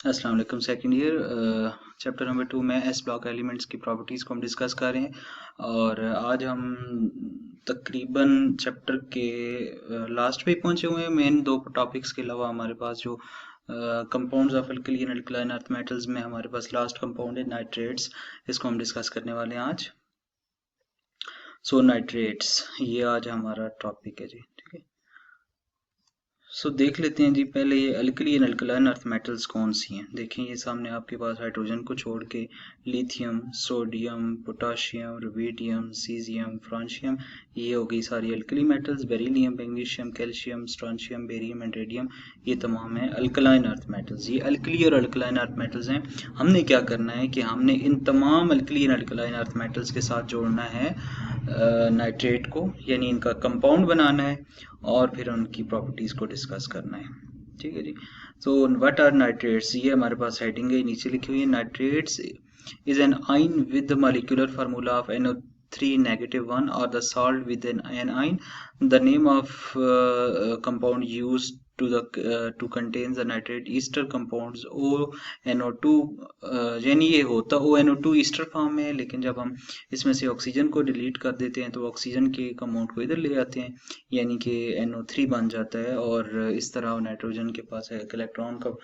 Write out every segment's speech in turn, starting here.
अस्सलाम वालेकुम। Second year chapter number 2 में एस ब्लॉक एलिमेंट्स की प्रॉपर्टीज़ को हम डिस्कस कर रहे हैं और आज हम तकरीबन चैप्टर के लास्ट पे पहुंचे हुए हैं। मेन दो टॉपिक्स के अलावा हमारे पास जो compounds of alkali and alkaline earth metals में हमारे पास लास्ट कंपाउंड है नाइट्रेट्स। इसको हम डिस्कस करने वाले हैं आज। सो नाइट्रेट्स ये आज हमारा टॉपिक है जी। ठीक है, सो देख लेते हैं जी। पहले ये alkali and alkaline earth metals कौन सी हैं। देखें ये सामने आपके पास हाइड्रोजन को छोड़ के lithium, sodium, potassium, rubidium, caesium, francium, ये हो गई सारी alkali metals. Beryllium, magnesium, calcium, strontium, barium and radium, ये तमाम है अल्कलाइन अर्थ मेटल्स। ये अल्कली और अल्कलाइन अर्थ मेटल्स हैं। हमने क्या करना है कि हमने इन तमाम alkali and alkaline earth metals के साथ जोड़ना है नाइट्रेट को, यानी इनका कंपाउंड बनाना है और फिर उनकी प्रॉपर्टीज को डिस्कस करना है। ठीक है जी। सो व्हाट आर नाइट्रेट्स, ये हमारे पास हेडिंग है, नीचे लिखी हुई है। नाइट्रेट्स इज एन आइन with the molecular formula of NO3 -1 or the salt with an anion. The name of compound used to contain the nitrate ester compounds ONO2, यानी ये होता ONO2 ईस्टर फॉर्म में है, लेकिन जब हम इसमें से ऑक्सीजन को डिलीट कर देते हैं तो ऑक्सीजन के कंपाउंड को इधर ले आते हैं, यानी कि NO3 बन जाता है। और इस तरह नाइट्रोजन के पास एक इलेक्ट्रॉन का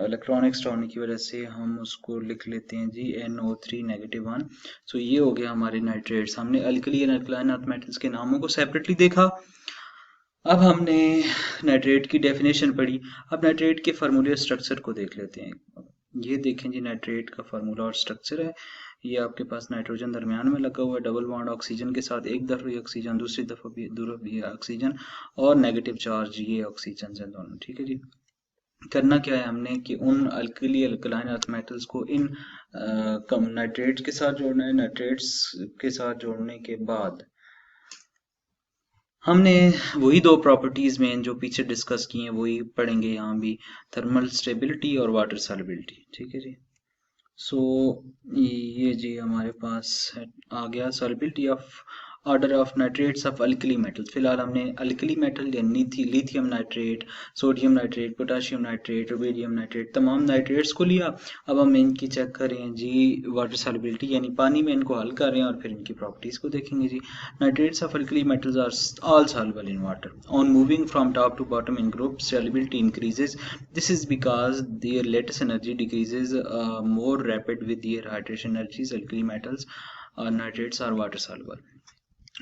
इलेक्ट्रॉन एक्स्ट्रा होने की वजह से हम उसको लिख लेते हैं जी NO3 -1। सो ये हो गया हमारे नाइट्रेट्स। हमने alkali and alkaline earth metals के नामों को सेपरेटली देखा। अब हमने नाइट्रेट की डेफिनेशन पढ़ी। अब नाइट्रेट के फार्मूले स्ट्रक्चर को देख लेते हैं। ये देखें जी, नाइट्रेट का फार्मूला और स्ट्रक्चर है। ये आपके पास नाइट्रोजन दरमियान में लगा हुआ है, डबल बॉन्ड ऑक्सीजन के साथ, एक तरफ भी ऑक्सीजन, दूसरी तरफ भी ऑक्सीजन, और नेगेटिव चार्ज ये ऑक्सीजन है दोनों। ठीक है जी। करना क्या है हमने कि उन अल्कली अल्कलाइन अर्थ मेटल्स को इन नाइट्रेट्स के साथ जोड़ना है। नाइट्रेट्स के साथ जोड़ने के बाद हमने वही दो प्रॉपर्टीज में जो पीछे डिस्कस की हैं वही पढ़ेंगे यहाँ भी, थर्मल स्टेबिलिटी और वाटर सॉल्युबिलिटी। ठीक है जी। सो ये जी हमारे पास आ गया solubility of order of nitrates of alkali metals. फिलहाल हमने अल्कली मेटल यानी lithium nitrate, sodium nitrate, potassium nitrate, rubidium nitrate, तमाम नाइट्रेट्स को लिया। अब हम इनकी चेक करें जी वाटर सॉल्युबिलिटी, यानी पानी में इनको हल कर रहे हैं और फिर इनकी प्रॉपर्टीज को देखेंगे जी। Nitrates of alkali metals are all soluble in water. On moving from top to bottom in group, solubility increases. This is because their lattice energy decreases more rapid with their hydration energies. Alkali metals और nitrates are water soluble.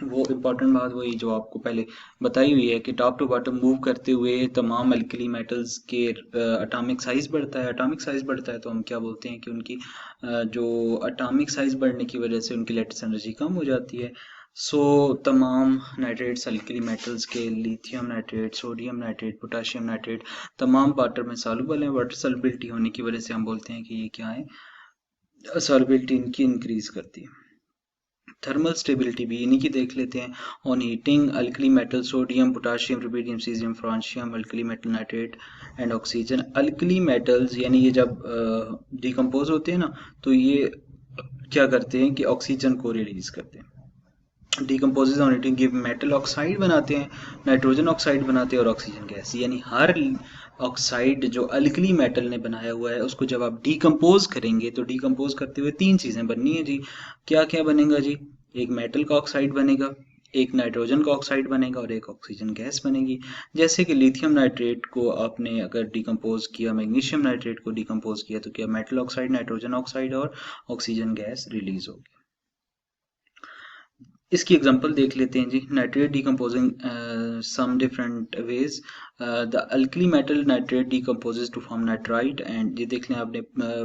वो important बात वही जो आपको पहले बताई हुई है कि टॉप टू बॉटम मूव करते हुए तमाम अल्कली मेटल्स के एटॉमिक साइज बढ़ता है। एटॉमिक साइज बढ़ता है तो हम क्या बोलते हैं कि उनकी जो एटॉमिक साइज बढ़ने की वजह से उनकी लेटेस्ट एनर्जी कम हो जाती है। सो तमाम नाइट्रेट्स अल्कली मेटल्स के, lithium nitrate, sodium nitrate, potassium nitrate, तमाम वाटर में सॉल्युबल हैं। वाटर सॉल्युबिलिटी होने की वजह से हम बोलते हैं कि ये क्या है, सॉल्युबिलिटी इनकी इंक्रीज करती है। थर्मल स्टेबिलिटी भी इन्हीं की देख लेते हैं। On heating alkali metal, sodium, potassium, rubidium, caesium, francium, alkali metal nitrate and oxygen. Alkali metals यानी ये जब डिकम्पोज होते हैं ना तो ये क्या करते हैं कि ऑक्सीजन को रिलीज करते हैं। Decomposes on heating give metal oxide बनाते हैं, नाइट्रोजन ऑक्साइड बनाते हैं और ऑक्सीजन गैस। यानी हर ऑक्साइड जो अल्कली मेटल ने बनाया हुआ है उसको जब आप डिकम्पोज करेंगे तो डिकम्पोज करते हुए तीन चीजें बननी है जी। क्या क्या बनेगा जी? एक मेटल का ऑक्साइड बनेगा, एक नाइट्रोजन का ऑक्साइड बनेगा और एक ऑक्सीजन गैस बनेगी। जैसे कि लिथियम नाइट्रेट को आपने अगर डिकम्पोज किया, मैग्नीशियम नाइट्रेट को डिकम्पोज किया तो क्या मेटल ऑक्साइड, नाइट्रोजन ऑक्साइड और ऑक्सीजन गैस रिलीज होगी। इसकी एग्जांपल देख लेते हैं जी। Nitrate decomposing some different ways. The alkali metal nitrate decomposes to form nitrite. And ये देख लें आपने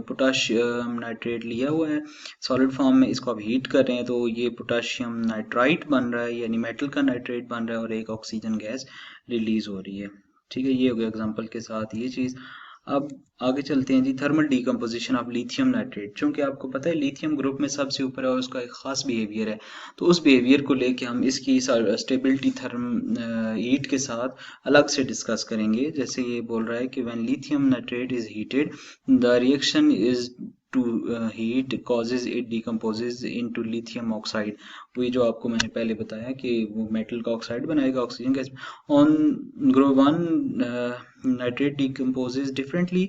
पोटाशियम नाइट्रेट लिया हुआ है सॉलिड फॉर्म में, इसको आप हीट कर रहे हैं तो ये पोटाशियम नाइट्राइट बन रहा है, यानी मेटल का नाइट्रेट बन रहा है और एक ऑक्सीजन गैस रिलीज हो रही है। ठीक है, ये हो गया एग्जाम्पल के साथ ये चीज़। अब आगे चलते हैं जी। Thermal decomposition of lithium nitrate. चूंकि आपको पता है लिथियम ग्रुप में सबसे ऊपर है और उसका एक खास बिहेवियर है, तो उस बिहेवियर को लेके हम इसकी स्टेबिलिटी हीट के साथ अलग से डिस्कस करेंगे। जैसे ये बोल रहा है कि when lithium nitrate is heated the reaction is to heat causes it decomposes into lithium oxide. वही जो आपको मैंने पहले बताया कि वो मेटल का ऑक्साइड बनाएगा oxygen gas. On group 1 nitrate decomposes differently,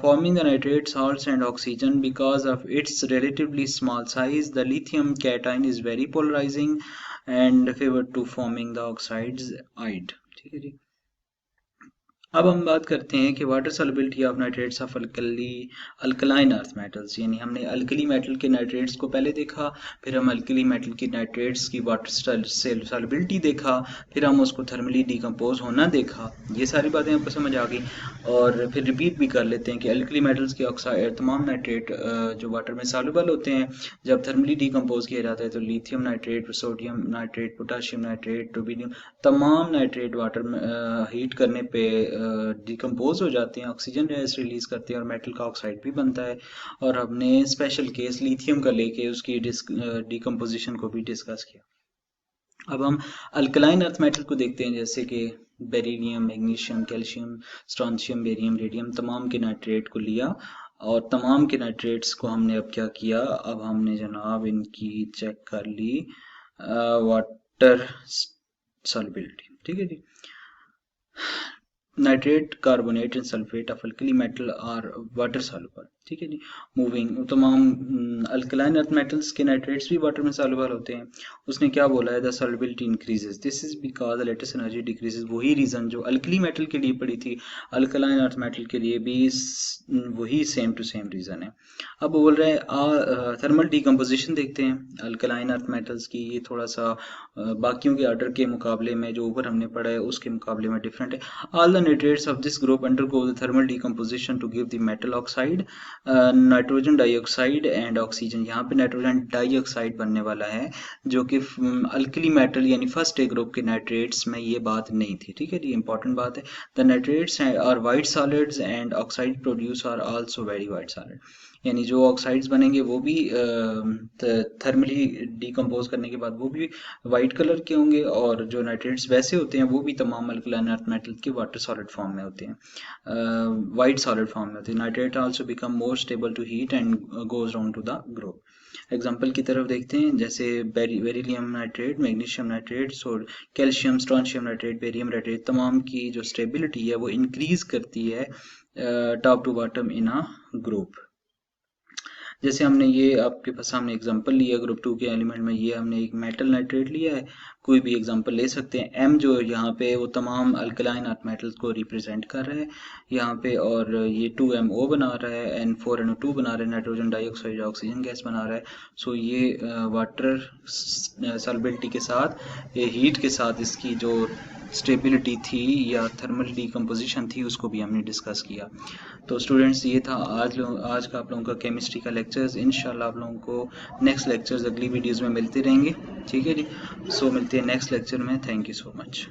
forming the nitrate salts and oxygen. Because of its relatively small size, the lithium cation is very polarizing and favored to forming the oxides ide. ठीक है जी. अब हम बात करते हैं कि water solubility of nitrates of alkaline earth metals. यानी हमने अल्कली मेटल के नाइट्रेट्स को पहले देखा, फिर हम अल्कली मेटल की नाइट्रेट्स की वाटर सॉल्युबिलिटी देखा, फिर हम उसको थर्मली डिकम्पोज होना देखा. ये सारी बातें आपको समझ आ गई. और फिर रिपीट भी कर लेते हैं कि अल्कली मेटल्स के ऑक्साइड तमाम नाइट्रेट जो वाटर में सॉल्युबल होते हैं, जब थर्मली डिकम्पोज किया जाता है तो lithium nitrate, sodium nitrate, potassium nitrate, rubidium, तमाम नाइट्रेट वाटर में हीट करने पे डिकम्पोज हो जाते हैं, ऑक्सीजन गैस रिलीज करते हैं और मेटल का ऑक्साइड भी बनता है. और हमने स्पेशल केस लिथियम का लेके उसकी डिकम्पोजिशन को भी डिस्कस किया. अब हम अल्कलाइन अर्थ मेटल को देखते हैं, जैसे कि beryllium, magnesium, calcium, strontium, barium, radium, तमाम के नाइट्रेट को लिया और तमाम के नाइट्रेट्स को हमने अब क्या किया, अब हमने जनाब इनकी चेक कर ली वाटर सॉल्युबिलिटी. ठीक है जी. Nitrate, carbonate and sulphate of alkali metal are water soluble. ठीक है जी. मूविंग तमाम अल्कलाइन अर्थ मेटल्स के नाइट्रेट्स भी वाटर में सॉल्युबल होते हैं. उसने क्या बोला है, the solubility increases, this is because the lattice energy decreases. वही रीजन जो अल्कली मेटल के लिए पड़ी थी, अल्कलाइन अर्थ मेटल के लिए भी वही सेम टू सेम रीजन है. अब बोल रहे हैं थर्मल डिकम्पोजिशन देखते हैं अल्कलाइन अर्थ मेटल्स की. ये थोड़ा सा बाकियों के ऑर्डर के मुकाबले में जो ऊपर हमने पढ़ा है उसके मुकाबले में डिफरेंट है. All the nitrates of this group undergo the thermal decomposition to give the metal oxide, nitrogen dioxide and oxygen. यहाँ पे नाइट्रोजन डाइऑक्साइड बनने वाला है, जो कि अल्कली मेटल यानी फर्स्ट ए ग्रुप के नाइट्रेट्स में ये बात नहीं थी. ठीक है जी, इंपॉर्टेंट बात है. The nitrates are white solids and oxide produce are also very white solid. यानी जो ऑक्साइड्स बनेंगे वो भी थर्मली डिकम्पोज करने के बाद वो भी वाइट कलर के होंगे, और जो नाइट्रेट्स वैसे होते हैं वो भी तमाम अल्कलाइन अर्थ मेटल के वाटर सॉलिड फॉर्म में होते हैं, वाइट सॉलिड फॉर्म में होते हैं. Nitrate also become more stable to heat and goes down to the group. Example की तरफ देखते हैं, जैसे beryllium nitrate, magnesium nitrate, calcium, strontium nitrate, barium nitrate, तमाम की जो स्टेबिलिटी है वो इंक्रीज करती है top to bottom in a group. जैसे हमने ये आपके पास सामने एग्जांपल लिया ग्रुप 2 के एलिमेंट में, ये हमने एक मेटल नाइट्रेट लिया है, कोई भी एग्जांपल ले सकते हैं. एम जो यहाँ पे वो तमाम अल्कलाइन अर्थ मेटल्स को रिप्रेजेंट कर रहा है यहाँ पे, और ये 2MO बना रहा है, N4NO2 बना रहा है, नाइट्रोजन डाइऑक्साइड ऑक्सीजन गैस बना रहा है. सो ये वाटर सॉल्युबिलिटी के साथ, ये हीट के साथ इसकी जो स्टेबिलिटी थी या थर्मल डिकम्पोजिशन थी उसको भी हमने डिस्कस किया. तो स्टूडेंट्स ये था आज का आप लोगों का केमिस्ट्री का लेक्चर्स. इंशाल्लाह आप लोगों को नेक्स्ट लेक्चर्स अगली वीडियोस में मिलते रहेंगे. ठीक है जी. सो मिलते हैं नेक्स्ट लेक्चर में. Thank you so much.